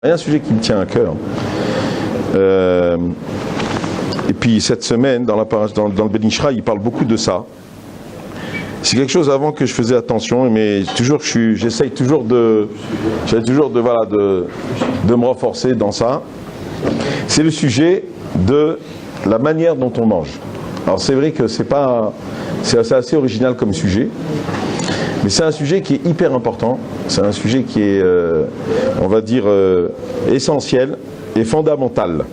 Il y a un sujet qui me tient à cœur. Et puis cette semaine, dans le Ben Ish Chai, il parle beaucoup de ça. C'est quelque chose avant que je faisais attention, mais toujours j'essaye toujours de me renforcer dans ça. C'est le sujet de la manière dont on mange. Alors c'est vrai que c'est assez original comme sujet, mais c'est un sujet qui est hyper important. C'est un sujet qui est, on va dire, essentiel et fondamental.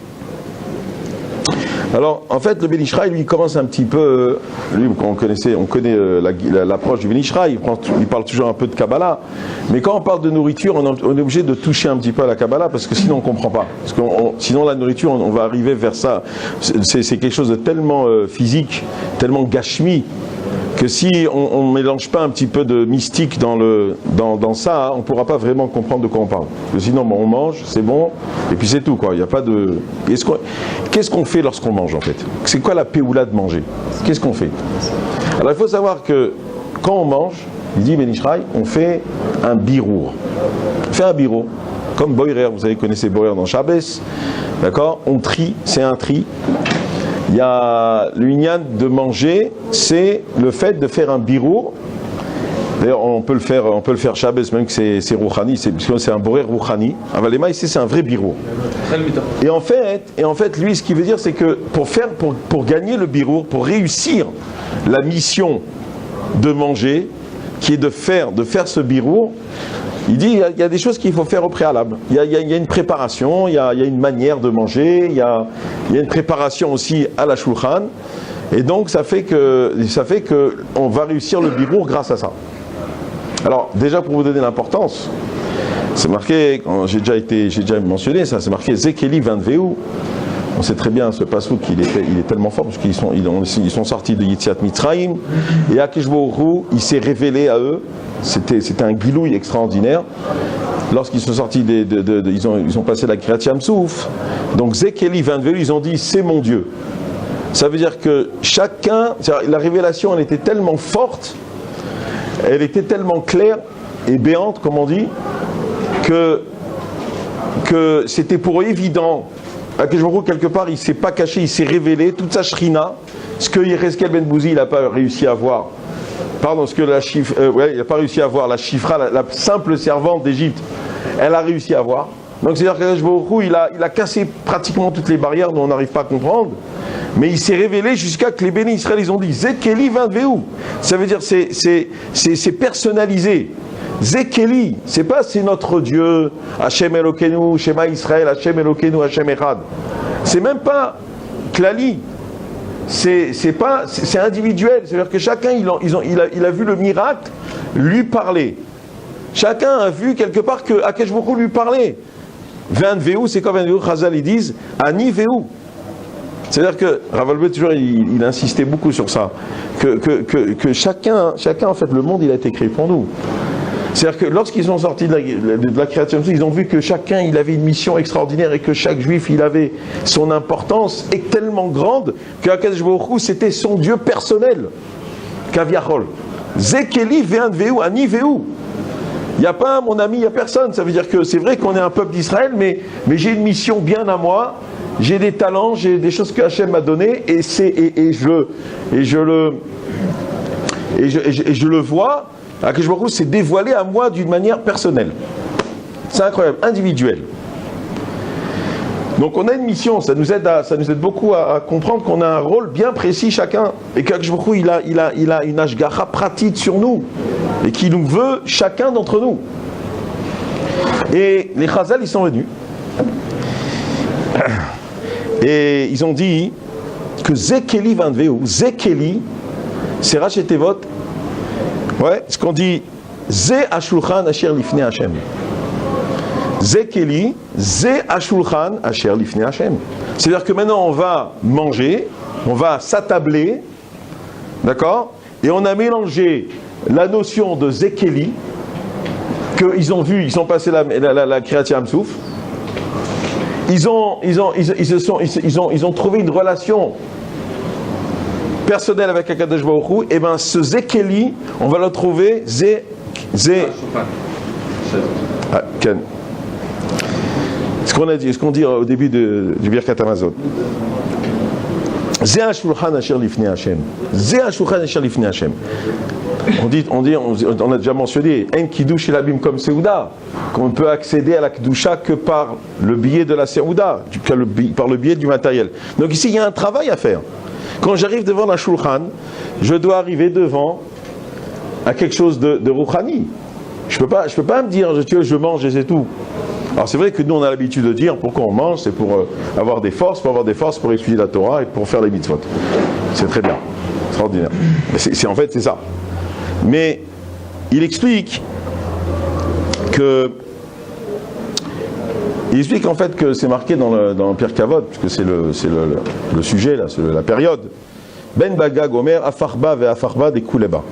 Alors, en fait, le Ben Ish Chai, lui, commence un petit peu, lui, on connaît l'approche du Ben Ish Chai, il parle toujours un peu de Kabbalah, mais quand on parle de nourriture, on est obligé de toucher un petit peu à la Kabbalah, parce que sinon on ne comprend pas. Parce que sinon la nourriture, on va arriver vers ça. C'est quelque chose de tellement physique, tellement gashmi, que si on ne mélange pas un petit peu de mystique dans ça, on ne pourra pas vraiment comprendre de quoi on parle. Parce que sinon, on mange, c'est bon, et puis c'est tout, quoi. Il n'y a pas de... Qu'est-ce qu'on fait lorsqu'on mange, en fait? C'est quoi la péoula de manger? Qu'est-ce qu'on fait? Alors, il faut savoir que quand on mange, il dit Ben Ish Chai, on fait un birour. On fait un birour, comme Boirer, vous savez, connaissez Boirer dans Shabbos, d'accord? On trie, c'est un tri. Il y a l'union de manger, c'est le fait de faire un birour. D'ailleurs, on peut le faire Shabbos, même que c'est Rouhani, parce que c'est un borer Rouhani. Avalema, ici, c'est un vrai birour. Et en fait, lui, ce qu'il veut dire, c'est que pour gagner le birour, pour réussir la mission de manger, qui est de faire ce birour, il dit il y a des choses qu'il faut faire au préalable. Il y a une préparation, il y a une manière de manger, il y a une préparation aussi à la shulchan. Et donc ça fait que on va réussir le birour grâce à ça. Alors déjà pour vous donner l'importance, c'est marqué, j'ai déjà mentionné ça, c'est marqué Zekeli Vanveu. On sait très bien ce passouk il est tellement fort parce qu'ils sont sortis de Yetziat Mitzrayim et Akadosh Baruch Hu, il s'est révélé à eux. C'était un gilouï extraordinaire. Lorsqu'ils sont sortis, ils ont passé la Kriyat Yam Souf. Donc Zekeli Vanveu, ils ont dit c'est mon Dieu. Ça veut dire que la révélation, elle était tellement forte, elle était tellement claire et béante, comme on dit, que c'était pour eux évident. Akadosh Baruch Hu, quelque part, il ne s'est pas caché, il s'est révélé, toute sa shrina, ce que Yereskel Ben Bouzi, il n'a pas réussi à voir. Pardon, ce que il n'a pas réussi à voir, la Shifra, la simple servante d'Égypte, elle a réussi à voir. Donc c'est-à-dire qu'Akadosh Baruch Hu, il a cassé pratiquement toutes les barrières dont on n'arrive pas à comprendre, mais il s'est révélé jusqu'à que les bénis Israël, ils ont dit Zekeli Vanveu. Ça veut dire c'est personnalisé. Zekeli, c'est pas c'est notre Dieu, Hashem Elokeinu, Shema Israël, Hashem Elokeinu, Hashem Echad. C'est même pas Klali. C'est individuel. C'est-à-dire que chacun, il a vu le miracle lui parler. Chacun a vu quelque part que Akadosh Baruch Hu lui parlait. Vanveu, c'est comme Vanveu, Chazal, ils disent Ani Veu. C'est-à-dire que Ravalbe toujours il insistait beaucoup sur ça, que chacun en fait le monde il a été créé pour nous. C'est-à-dire que lorsqu'ils sont sortis de la création, ils ont vu que chacun il avait une mission extraordinaire et que chaque juif il avait son importance est tellement grande qu'Akadosh Baruch Hu c'était son Dieu personnel. Kaviachol. Zekeli Vanveu Ani Veu. Il n'y a pas mon ami, il n'y a personne. Ça veut dire que c'est vrai qu'on est un peuple d'Israël, mais j'ai une mission bien à moi. J'ai des talents, j'ai des choses que Hachem m'a données et je le vois. Akadosh Baruch Hu s'est dévoilé à moi d'une manière personnelle. C'est incroyable, individuel. Donc on a une mission, ça nous aide beaucoup à comprendre qu'on a un rôle bien précis chacun et qu'Akadosh Baruch Hu il a une hashgacha pratique sur nous et qui nous veut chacun d'entre nous. Et les Chazal ils sont venus. Et ils ont dit que Zekeli Vanveu, Zekeli, c'est Rashi Tevot, ouais, ce qu'on dit, Ze Ashulchan Asher Lifnei Hashem. Zekeli, Ze Ashulchan Asher Lifnei Hashem. C'est-à-dire que maintenant on va manger, on va s'attabler, d'accord? Et on a mélangé la notion de Zekeli, qu'ils ont vu, ils sont passés la Kriyat Yam Souf. Ils ont trouvé une relation personnelle avec Akadosh Baruch Hu. Et bien ce Zekeli, on va le trouver ce qu'on dit au début du Birkat Hamazon. Zeh hashulchan asher lifnei Hashem. Zeh hashulchan asher lifnei Hashem. On a déjà mentionné en kiddush et l'abim comme Seouda, qu'on ne peut accéder à la kedusha que par le biais de la Seouda, par le biais du matériel. Donc ici il y a un travail à faire. Quand j'arrive devant la shulchan, je dois arriver devant à quelque chose de rouhani. Je peux pas me dire je mange et c'est tout. Alors c'est vrai que nous on a l'habitude de dire pourquoi on mange, c'est pour avoir des forces, pour étudier la Torah et pour faire les mitzvot. C'est très bien, extraordinaire. En fait c'est ça. Mais il explique en fait que c'est marqué dans le Pirkei Avot, puisque c'est le sujet là, c'est la période. Ben Bagag Omer Afarba ve Afarba de Kuleba.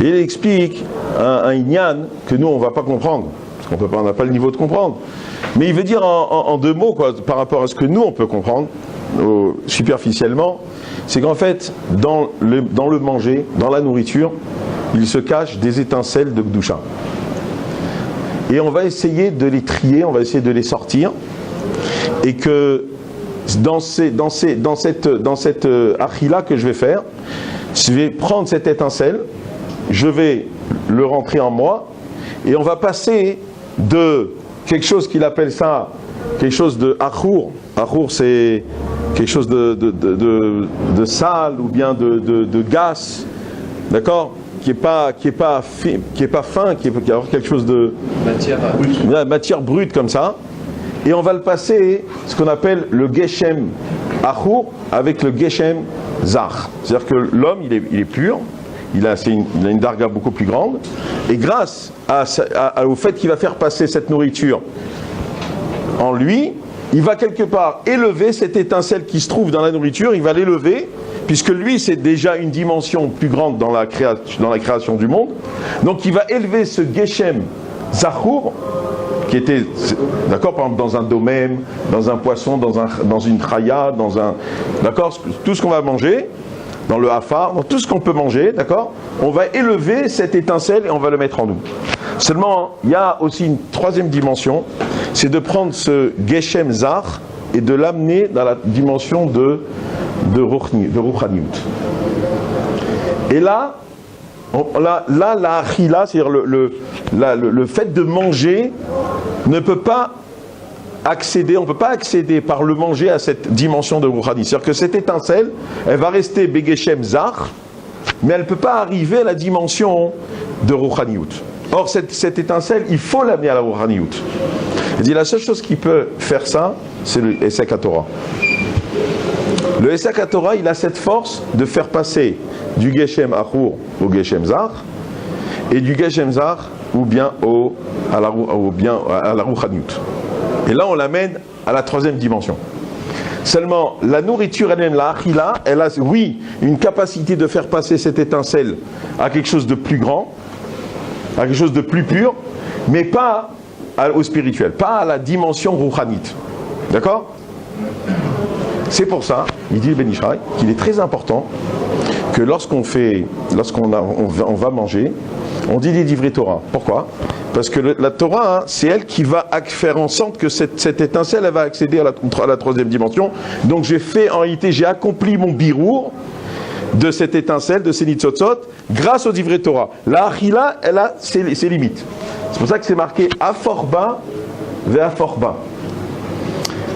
Et il explique un inyan que nous on va pas comprendre, parce qu'on n'a pas le niveau de comprendre. Mais il veut dire en deux mots quoi, par rapport à ce que nous on peut comprendre superficiellement, c'est qu'en fait dans le manger, dans la nourriture, il se cache des étincelles de Kedusha. Et on va essayer de les trier, on va essayer de les sortir, et que dans cette achila que je vais faire, je vais prendre cette étincelle, je vais le rentrer en moi, et on va passer de quelque chose qu'il appelle ça, quelque chose de achour. Achour c'est quelque chose de sale ou bien de gaz, d'accord, qui est pas fin, qui est quelque chose de matière brute comme ça, et on va le passer ce qu'on appelle le geshem achour avec le geshem zach. C'est-à-dire que l'homme il est pur, il a une darga beaucoup plus grande, et grâce au fait qu'il va faire passer cette nourriture en lui, il va quelque part élever cette étincelle qui se trouve dans la nourriture, il va l'élever, puisque lui c'est déjà une dimension plus grande dans la création du monde. Donc il va élever ce Geshem Zachour, qui était, d'accord, par exemple dans un domaine, dans un poisson, dans une chaya, d'accord, tout ce qu'on va manger, dans le hafar, dans tout ce qu'on peut manger, d'accord, on va élever cette étincelle et on va le mettre en nous. Seulement, il y a aussi une troisième dimension, c'est de prendre ce Geshem Zach et de l'amener dans la dimension de Ruchaniut. Et là, la achila, c'est-à-dire le fait de manger, ne peut pas accéder, on ne peut pas accéder par le manger à cette dimension de Ruchani. C'est-à-dire que cette étincelle, elle va rester Begeshem Zach, mais elle ne peut pas arriver à la dimension de Ruchaniut. Or, cette étincelle, il faut l'amener à la Ruchaniut. Il dit la seule chose qui peut faire ça, c'est le Esek HaTorah. Le Esek HaTorah, il a cette force de faire passer du Geshem Achour au Geshem Zach, et du Geshem Zach ou bien à la Ruchaniut. Et là, on l'amène à la troisième dimension. Seulement, la nourriture elle-même, la achila, elle a, oui, une capacité de faire passer cette étincelle à quelque chose de plus grand, à quelque chose de plus pur, mais pas au spirituel, pas à la dimension rouhanite. D'accord ? C'est pour ça, il dit le Ben Ishraï, qu'il est très important que lorsqu'on va manger, on dit les divrei Torah. Pourquoi ? Parce que la Torah, c'est elle qui va faire en sorte que cette étincelle, elle va accéder à la troisième dimension. Donc j'ai accompli mon birour de cette étincelle, de ces nitzotzot, grâce au divrei Torah. La achila, elle a ses limites. C'est pour ça que c'est marqué aforba ve'aforba.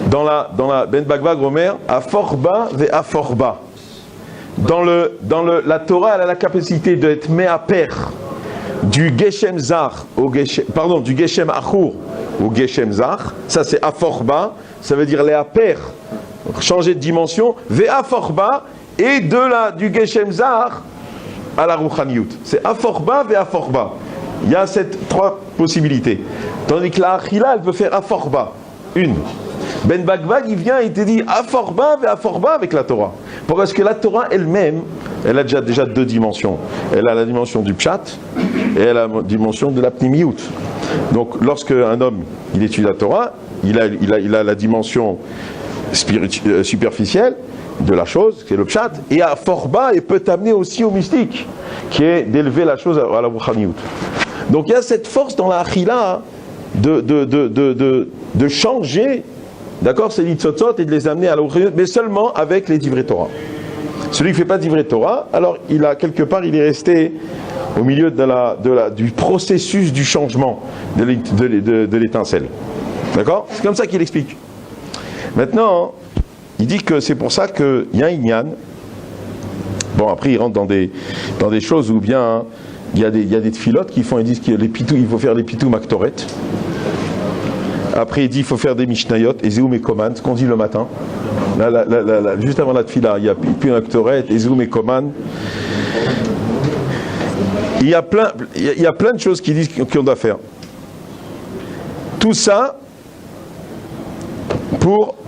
Dans la Ben Bagvag Omer, aforba ve'aforba. La Torah, elle a la capacité d'être me'aper du Geshem Zach du Geshem Achour au Geshem Zach. Ça c'est aforba, ça veut dire le'aper, changer de dimension, ve'aforba, et du Geshem Zach à la Ruchaniut. C'est aforba ve'aforba. Il y a trois possibilités. Tandis que la achila, elle peut faire aforba, une. Ben Bagvag, il vient et te dit aforba ve'aforba avec la Torah. Parce que la Torah elle-même, elle a déjà deux dimensions. Elle a la dimension du pshat et elle a la dimension de la pnimiyut. Donc lorsque un homme il étudie la Torah, il a la dimension superficielle de la chose, qui est le pshat, et à forba, il peut t'amener aussi au mystique, qui est d'élever la chose à la ruchaniut. Donc il y a cette force dans la achila de de changer, d'accord, ces Nitzotzot et de les amener à la Ruchniut, mais seulement avec les Divrei Torah. Celui qui ne fait pas Divrei Torah, alors il a quelque part, il est resté au milieu du processus du changement de l'étincelle. D'accord? C'est comme ça qu'il explique. Maintenant, il dit que c'est pour ça qu'il y a un Inyan. Bon, après, il rentre dans des choses où bien il y a des tfilotes qui font, ils disent qu'il faut faire les pitou maktoret. Après, il dit qu'il faut faire des mishnayot, et zéoum et koman, ce qu'on dit le matin. Juste avant la tfila, il y a pitou maktoret, et zéoum et koman. Il y a plein de choses qui disent qu'on doit faire. Tout ça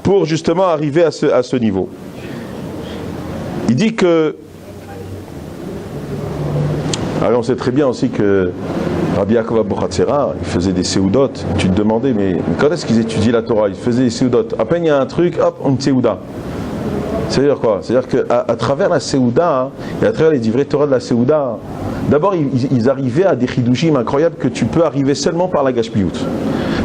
pour justement arriver à ce niveau. Il dit que... Alors on sait très bien aussi que Rabbi Yaakov Abuchatzera, il faisait des séoudot. Tu te demandais, mais quand est-ce qu'ils étudient la Torah? Ils faisaient des séoudot. À peine il y a un truc, hop, une séouda. C'est-à-dire quoi? C'est-à-dire qu'à travers la séouda, et à travers les divrei Torah de la séouda, d'abord ils arrivaient à des chidushim incroyables que tu peux arriver seulement par la gashpiyut.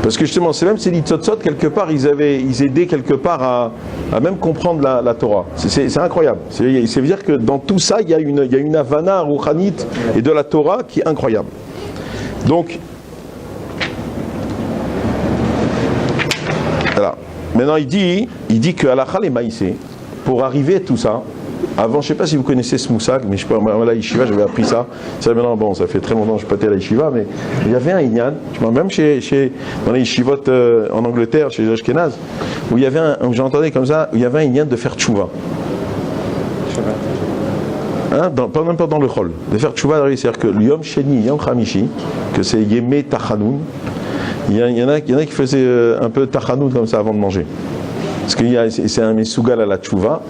Parce que justement, c'est même ces Nitzotzot, quelque part, ils aidaient quelque part à même comprendre la Torah. C'est incroyable. Ça veut dire que dans tout ça, il y a une havana rouchanit et de la Torah qui est incroyable. Donc, voilà. Maintenant, il dit que halakha les maïsé, pour arriver à tout ça, avant, je ne sais pas si vous connaissez ce moussag, mais je sais pas, moi, à la yeshiva, j'avais appris ça. Ça, maintenant, bon, ça fait très longtemps que je ne suis pas allé à la yeshiva, mais il y avait un inyan, même dans les yeshivot en Angleterre, chez les Ashkenaz, où il y avait j'entendais comme ça, où il y avait un inyan de faire tchouva. Hein, même pas dans le chol. De faire tchouva, c'est-à-dire que le yom sheni, yom chamishi, que c'est yemé tachanoun, il y en a qui faisaient un peu tachanoun comme ça avant de manger. Parce que c'est un mesougal à la tchouva.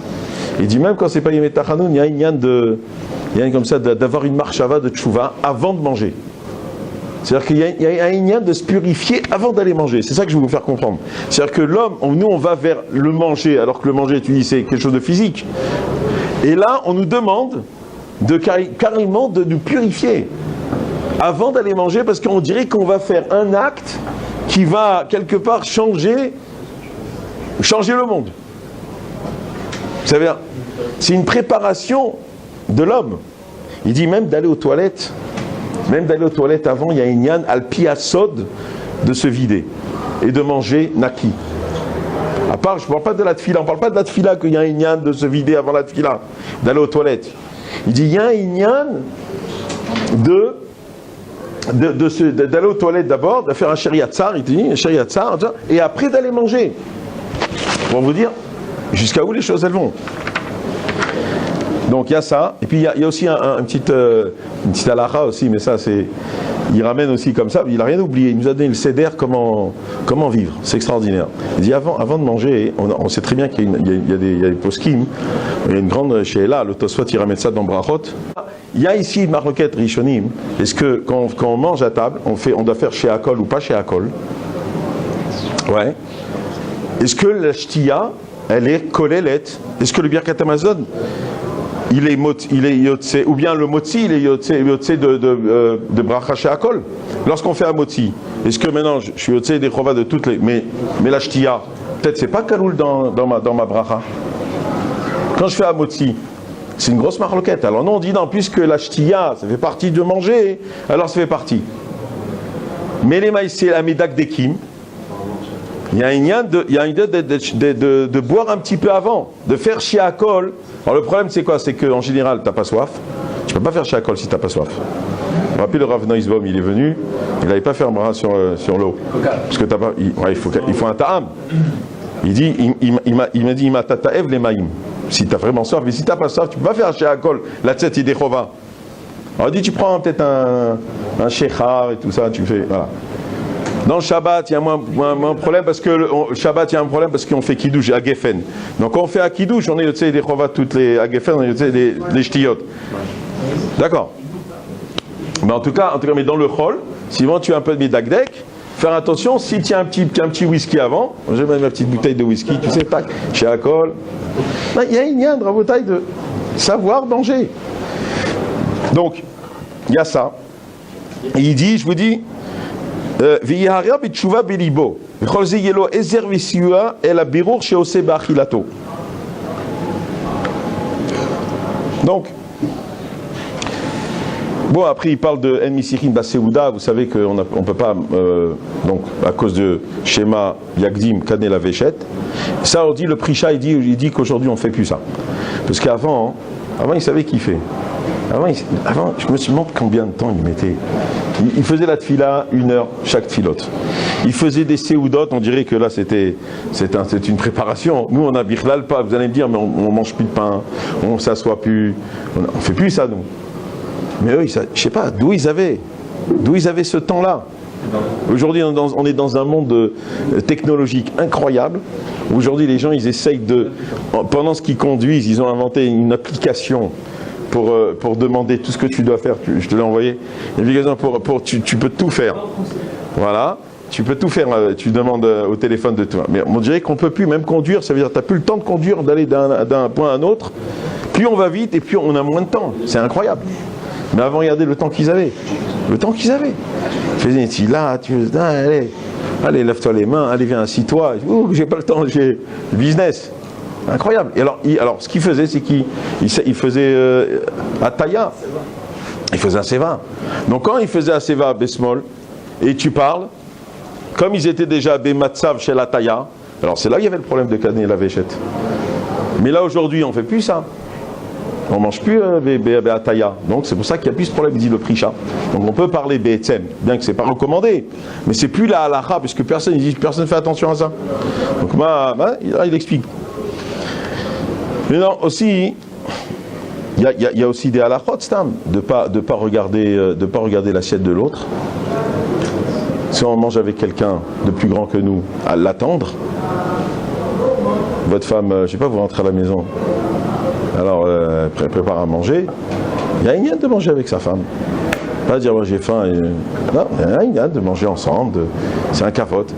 Il dit même quand c'est pas Yemé Tachanoun, il y a une comme ça d'avoir une marchava de tchouva avant de manger. C'est-à-dire qu'il y a un inyan de se purifier avant d'aller manger. C'est ça que je veux vous faire comprendre. C'est-à-dire que l'homme, nous on va vers le manger, alors que le manger, tu dis, c'est quelque chose de physique. Et là, on nous demande carrément de nous purifier avant d'aller manger, parce qu'on dirait qu'on va faire un acte qui va quelque part changer le monde. Vous savez, c'est une préparation de l'homme. Il dit même d'aller aux toilettes avant, il y a une yann al-piasod de se vider et de manger naki. À part, je ne parle pas de la tfila, on ne parle pas de la tfila qu'il y a une yann de se vider avant la tfila, d'aller aux toilettes. Il dit il y a une yann d'aller aux toilettes d'abord, de faire un shériatzar, il dit un shériatzar, et après d'aller manger. Pour vous dire jusqu'à où les choses elles vont. Donc il y a ça, et puis il y a aussi une petite halakha aussi, mais ça c'est, il ramène aussi comme ça, il n'a rien oublié, il nous a donné le seder comment vivre, c'est extraordinaire. Il dit avant de manger, on sait très bien qu'il y a des poskim, il y a une grande she'ela, le Tosfot il ramène ça dans Brachot. Il y a ici une marloquette rishonim, est-ce que quand on mange à table, on doit faire chez Akol ou pas chez Akol? Ouais. Est-ce que la shtiya, elle est kolelette? Est-ce que le birkat hamazon, il est yotse, ou bien le motzi, il est yotse de bracha chez Akol? Lorsqu'on fait un motzi, est-ce que maintenant je suis yotse des chovas de toutes les, mais la shtiya, peut-être c'est pas kaloul dans ma bracha. Quand je fais un motzi, c'est une grosse marloquette. Alors non, on dit non, puisque la shtiya, ça fait partie de manger, alors ça fait partie. Mais les maïs, c'est la médak dekim. Il y a une idée de boire un petit peu avant, de faire shiakol. Alors le problème c'est quoi? C'est qu'en général tu n'as pas soif. Tu ne peux pas faire shiakol si tu n'as pas soif. Je me rappelle le Rav Noisbaum, il est venu, il n'avait pas fait un bras sur l'eau. Parce que t'as pas, il faut un ta'am. Il dit, il m'a dit, il m'a tataev les maïm. Si tu as vraiment soif, mais si tu n'as pas soif, tu ne peux pas faire shiakol. La tête il déchova. Alors il dit, tu prends peut-être un shechar et tout ça, tu fais, voilà. Dans le Shabbat, il y a moins problème parce que le Shabbat, il y a un problème parce qu'on fait Kiddush à Geffen. Donc quand on fait à Kiddush, on est au des Chovat toutes les à Geffen, on est au des Shtiyot. D'accord. Mais en tout cas, mais dans le Chol, si vraiment tu as un peu de Midagdek, faire attention, si tu as un petit whisky avant, j'ai même ma petite bouteille de whisky, tu sais, tac, chez Akol. Il y a une yandre bouteille de savoir danger. Donc, il y a ça. Et il dit, je vous dis, V'yiharia b'tshuva b'libo. V'chol ze yelo ezer v'siua el habirur she'oseh ba'achilato. Donc, bon, après il parle de En Misirin Baseuda, vous savez qu'on ne peut pas, donc à cause de schéma Yagdim, Kané la Véchette. Ça, on dit, le Prisha, il dit qu'aujourd'hui on ne fait plus ça. Parce qu'avant, il savait kiffer. Avant, je me suis demandé combien de temps il mettait. Il faisait la tfila 1 heure chaque tfilote. Il faisait des séoudotes, on dirait que là c'est une préparation. Nous on a bichlal pas, vous allez me dire, mais on mange plus de pain, on s'assoit plus, on fait plus ça nous. Mais eux, je sais pas, d'où ils avaient ce temps-là. Aujourd'hui on est dans un monde technologique incroyable. Aujourd'hui les gens ils essayent pendant ce qu'ils conduisent, ils ont inventé une application pour demander tout ce que tu dois faire. Je te l'ai envoyé. Tu peux tout faire. Voilà. Tu peux tout faire. Tu demandes au téléphone de toi. Mais on dirait qu'on ne peut plus même conduire. Ça veut dire que tu n'as plus le temps de conduire, d'aller d'un point à un autre. Plus on va vite et plus on a moins de temps. C'est incroyable. Mais avant, regardez le temps qu'ils avaient. Le temps qu'ils avaient. Faisais là, allez, lève-toi les mains. Allez, viens, assis-toi. Ouh, j'ai pas le temps. J'ai le business. Incroyable. Et alors, ce qu'il faisait, c'est qu'il faisait Ataya. Il faisait un Seva. Donc, quand il faisait un Seva à Besmol, et tu parles, comme ils étaient déjà Bematsav chez l'Ataya, alors c'est là où il y avait le problème de Kané et la Véchette. Mais là, aujourd'hui, on ne fait plus ça. On ne mange plus Ataya. Donc, c'est pour ça qu'il y a plus ce problème, dit le Prisha. Donc, on peut parler Be'etzem, bien que ce n'est pas recommandé. Mais c'est plus la halakha, parce que personne ne fait attention à ça. Donc, il explique. Mais non, aussi, il y a aussi des halachot, stam, de pas regarder l'assiette de l'autre. Si on mange avec quelqu'un de plus grand que nous, à l'attendre. Votre femme, je ne sais pas, vous rentrez à la maison, alors prépare à manger. Il y a une de manger avec sa femme. Pas dire moi j'ai faim. Non, il y a une de manger ensemble. C'est un cavote.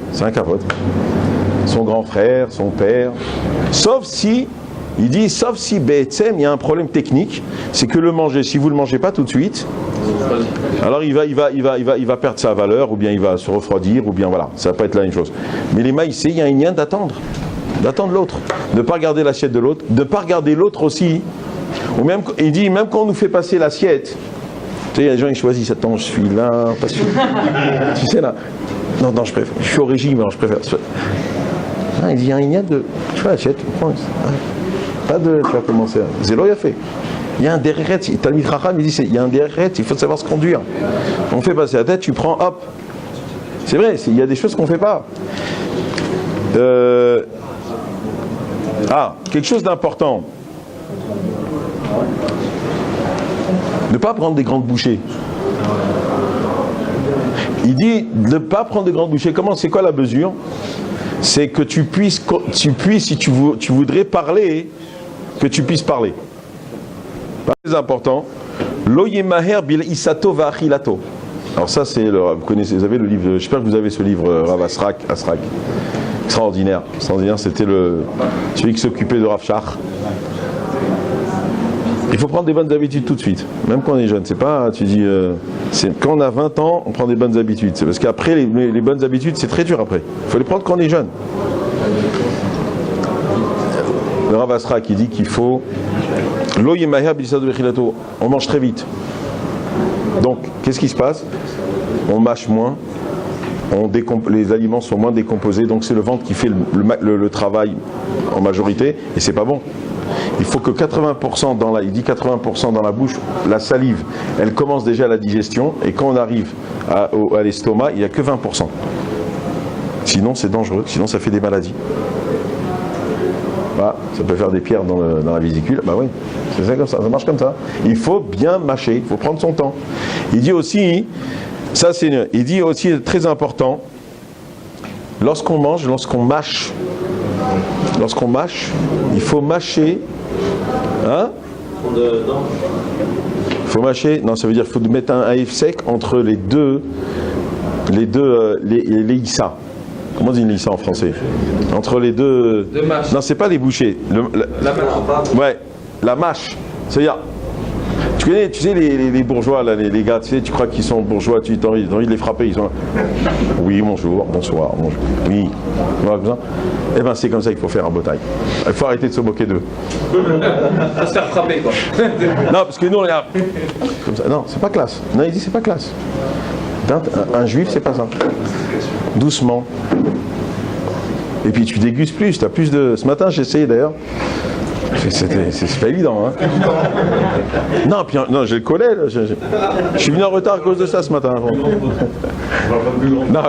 Son grand frère, son père. Sauf si Be'etzem, il y a un problème technique, c'est que le manger, si vous ne le mangez pas tout de suite, alors il va perdre sa valeur, ou bien il va se refroidir, ou bien voilà, ça va pas être la même chose. Mais les maïs, il y a un lien d'attendre l'autre, de ne pas regarder l'assiette de l'autre, de ne pas regarder l'autre aussi. Ou même, il dit, même quand on nous fait passer l'assiette, tu sais, il y a des gens qui choisissent, attends, je suis là, parce que, tu sais là, non, je suis au régime, alors je préfère. Il dit, il y a un lien de, tu vois l'assiette, pas de, tu vas commencer, Zélo il a fait. Il y a un derrière, Talmid Chacham, il dit, il y a un derrière, il faut savoir se conduire. On fait passer la tête, tu prends, hop. C'est vrai, il y a des choses qu'on ne fait pas. Quelque chose d'important. Ne pas prendre des grandes bouchées. Il dit de ne pas prendre des grandes bouchées. C'est quoi la mesure? C'est que tu puisses, si tu voudrais parler, que tu puisses parler. Très important. Lo yemaher bil isato va achilato. Alors ça c'est, vous avez le livre, j'espère que vous avez ce livre, Rav Asrak. Extraordinaire, c'était celui qui s'occupait de Rav Shach. Il faut prendre des bonnes habitudes tout de suite, même quand on est jeune. C'est pas, tu dis, quand on a 20 ans, on prend des bonnes habitudes. C'est parce qu'après, les bonnes habitudes, c'est très dur après. Il faut les prendre quand on est jeune. Le Rav Asra qui dit qu'il faut, on mange très vite. Donc, qu'est-ce qui se passe? On mâche moins. Les aliments sont moins décomposés, donc c'est le ventre qui fait le travail en majorité, et c'est pas bon. Il faut que 80% il dit 80% dans la bouche, la salive, elle commence déjà la digestion, et quand on arrive à l'estomac, il n'y a que 20%. Sinon c'est dangereux, sinon ça fait des maladies. Ça peut faire des pierres dans la vésicule. Oui, c'est ça comme ça marche comme ça. Il faut bien mâcher, il faut prendre son temps. Il dit aussi, il dit aussi très important, lorsqu'on mâche, il faut mâcher. Il faut mâcher. Non, ça veut dire qu'il faut mettre un F sec entre les issa. Comment on dit une issa en français? Entre les deux. Non, c'est pas les bouchées. La mâche. Ouais, la mâche. C'est-à-dire, Tu connais, tu sais, les bourgeois, là, les gars, tu sais, tu crois qu'ils sont bourgeois, tu as envie de les frapper, ils sont là. Oui, bonjour, bonsoir, bonjour. Oui, voilà, comme ça. Eh bien, c'est comme ça qu'il faut faire en bataille. Il faut arrêter de se moquer d'eux. Faut se faire frapper, quoi. Non, parce que nous, on est là. Comme ça. Non, c'est pas classe. Non, il dit, c'est pas classe. Un juif, c'est pas ça. Doucement. Et puis tu dégustes plus, tu as plus de... Ce matin, j'ai essayé d'ailleurs. C'est pas évident, hein. Non, puis, non, j'ai le collet, là. Je suis venu en retard à cause de ça ce matin. Non,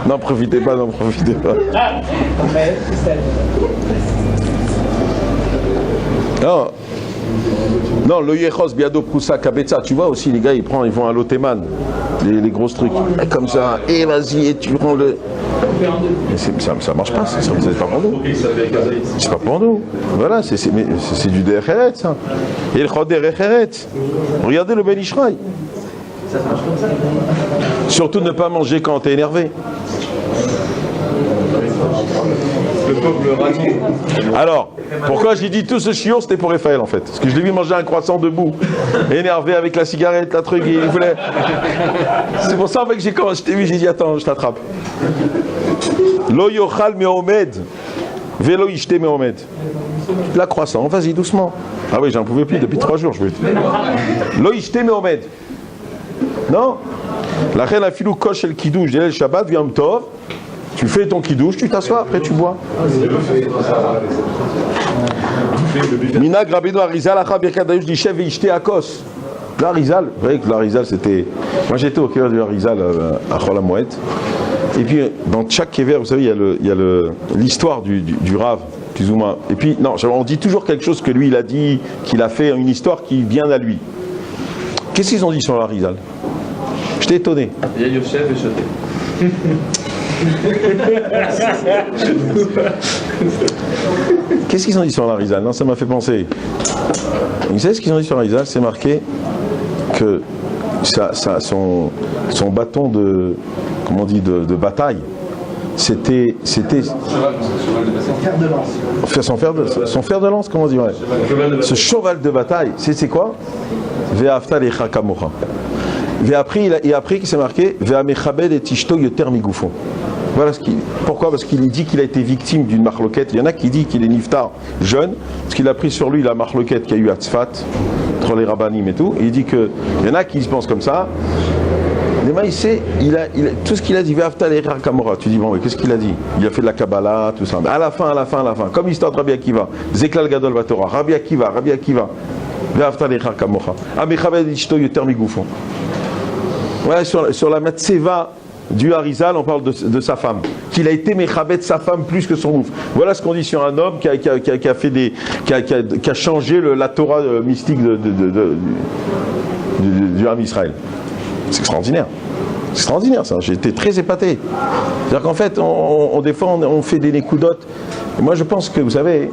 n'en profitez pas, n'en profitez pas. Non. Non, le Yechos, Biado, Proussa, Kabetza, tu vois aussi, les gars, ils vont à l'Oteman, les gros trucs, et comme ça, et vas-y, et tu prends le... Ça marche pas, c'est pas pour nous. C'est pas pour nous. Voilà, c'est du Derecheret, ça. Et le Chod Derecheret. Regardez le Ben Ishraï. Surtout ne pas manger quand t'es énervé. Le peuple radis. Alors, pourquoi j'ai dit tout ce chiot, c'était pour Raphaël en fait. Parce que je l'ai vu manger un croissant debout, énervé avec la cigarette, la truc, et il voulait... C'est pour ça en fait que je t'ai vu, j'ai dit attends, je t'attrape. Lo yochal me'omed, velo yishte me'omed. La croissant, vas-y doucement. Ah oui, j'en pouvais plus depuis 3 jours, je veux dire. Lo yishte me'omed. Non. La reine a filou kosh el kidouche, dès le Shabbat, Yom Tov. Tu fais ton kidouche, tu t'assois, après tu bois. Mina Grabino Arizal, Acha Birkat Dayush, Dishev et Ishte Akos. L'Arizal, vous voyez que l'Arizal c'était. Moi j'étais au cœur du Arizal à Chol HaMoed. Et puis dans chaque kever, vous savez, il y a l'histoire du Rav, plus ou moins. Et puis, non, on dit toujours quelque chose que lui il a dit, qu'il a fait, une histoire qui vient à lui. Qu'est-ce qu'ils ont dit sur l'Arizal? J'étais étonné. Il y a Yosef et Choté. Qu'est-ce qu'ils ont dit sur l'Arizal? Non, ça m'a fait penser. Vous savez ce qu'ils ont dit sur l'Arizal? C'est marqué que son bâton de, comment on dit, de bataille, c'était son fer de lance, comment on dit, ouais. Ce cheval de bataille, c'est quoi? Ve'afta lecha kamocha. Et après, il s'est marqué Ve'amechabed et tishto yoter migoufon. Voilà pourquoi? Parce qu'il dit qu'il a été victime d'une marloquette. Il y en a qui disent qu'il est niftar jeune, parce qu'il a pris sur lui la marloquette qu'il y a eu à Tzfat, entre les rabbanim et tout. Et il dit que, il y en a qui se pensent comme ça. Mais il sait, tout ce qu'il a dit, Ve'afta lecha kamora. Tu dis, bon, mais qu'est-ce qu'il a dit? Il a fait de la Kabbalah, tout ça. Mais à la fin, comme l'histoire de Rabbi Akiva, Zeklal Gadol Vatorah, Rabbi Akiva. Ve'afta lecha kamora. Amechabed et tishto yoter migoufon. Voilà, sur la Matseva du Harizal, on parle de sa femme. Qu'il a été Mechabet sa femme plus que son ouf. Voilà ce qu'on dit sur un homme qui a changé la Torah mystique du Ham Israël. C'est extraordinaire. C'est extraordinaire ça. J'ai été très épaté. C'est-à-dire qu'en fait, des fois, on fait des nékoudotes. Et moi, je pense que, vous savez,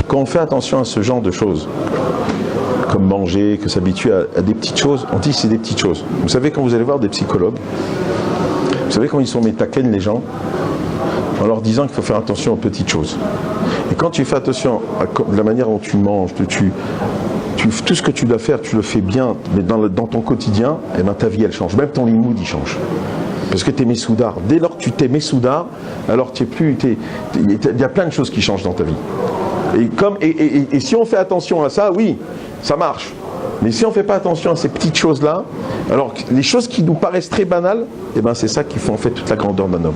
quand on fait attention à ce genre de choses, comme manger, que s'habituer à des petites choses, on dit que c'est des petites choses. Vous savez, quand vous allez voir des psychologues, vous savez quand ils sont métaken les gens, en leur disant qu'il faut faire attention aux petites choses. Et quand tu fais attention à la manière dont tu manges, tout ce que tu dois faire, tu le fais bien, mais dans ton quotidien, et ben ta vie elle change. Même ton limoud il change. Parce que tu es messoudar. Dès lors que tu t'es messoudar, alors tu es plus. Il y a plein de choses qui changent dans ta vie. Et si on fait attention à ça, oui, ça marche. Mais si on ne fait pas attention à ces petites choses-là, alors les choses qui nous paraissent très banales, eh ben c'est ça qui fait en fait toute la grandeur d'un homme.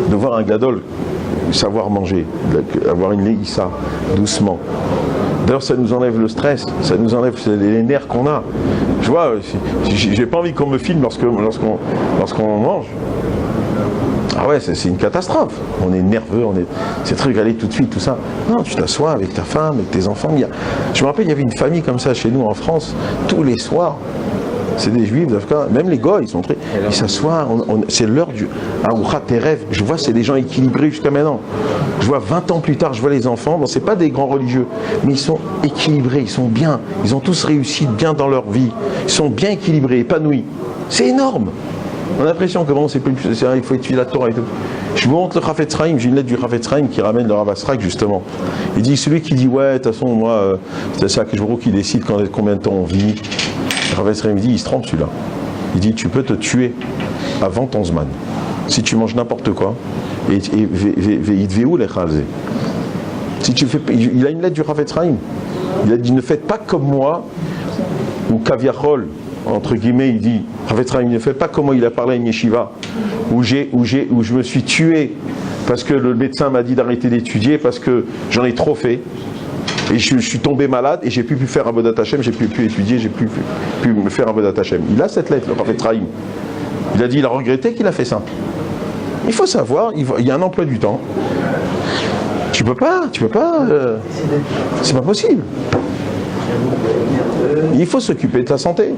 De voir un gadol savoir manger, avoir une léissa, doucement. D'ailleurs, ça nous enlève le stress, ça nous enlève les nerfs qu'on a. Je vois, j'ai pas envie qu'on me filme lorsqu'on mange. Ah ouais, c'est une catastrophe. On est nerveux, c'est truc, aller tout de suite, tout ça. Non, tu t'assois avec ta femme, avec tes enfants. Je me rappelle, il y avait une famille comme ça chez nous en France, tous les soirs. C'est des juifs, même les gars, ils s'assoient, c'est l'heure du Aoucha tes rêves. Je vois, c'est des gens équilibrés jusqu'à maintenant. Je vois 20 ans plus tard, je vois les enfants, bon, c'est pas des grands religieux, mais ils sont équilibrés, ils sont bien, ils ont tous réussi bien dans leur vie. Ils sont bien équilibrés, épanouis. C'est énorme. On a l'impression que bon, il faut étudier la Torah et tout. Je vous montre le Chafetz Chaim, j'ai une lettre du Chafetz Chaim qui ramène le Rav Asrak justement. Il dit, celui qui dit, ouais, de toute façon, moi, c'est ça que je vois qui décide combien de temps on vit. Le Chafetz Chaim dit, il se trompe celui-là. Il dit, tu peux te tuer avant ton Zman. Si tu manges n'importe quoi, si tu fais, il a une lettre du Chafetz Chaim. Il a dit, ne faites pas comme moi, ou Kaviachol, entre guillemets, il dit, Chafetz Chaim, ne faites pas comme moi, il a parlé à une yeshiva, où je me suis tué parce que le médecin m'a dit d'arrêter d'étudier, parce que j'en ai trop fait, et je suis tombé malade, et j'ai pu faire Avodat Hashem, j'ai pu étudier, j'ai pu me faire Avodat Hashem. Il a cette lettre, le Chafetz Chaim. Il a dit, il a regretté qu'il a fait ça. Il faut savoir, il y a un emploi du temps. Tu peux pas, c'est pas possible. Il faut s'occuper de ta santé.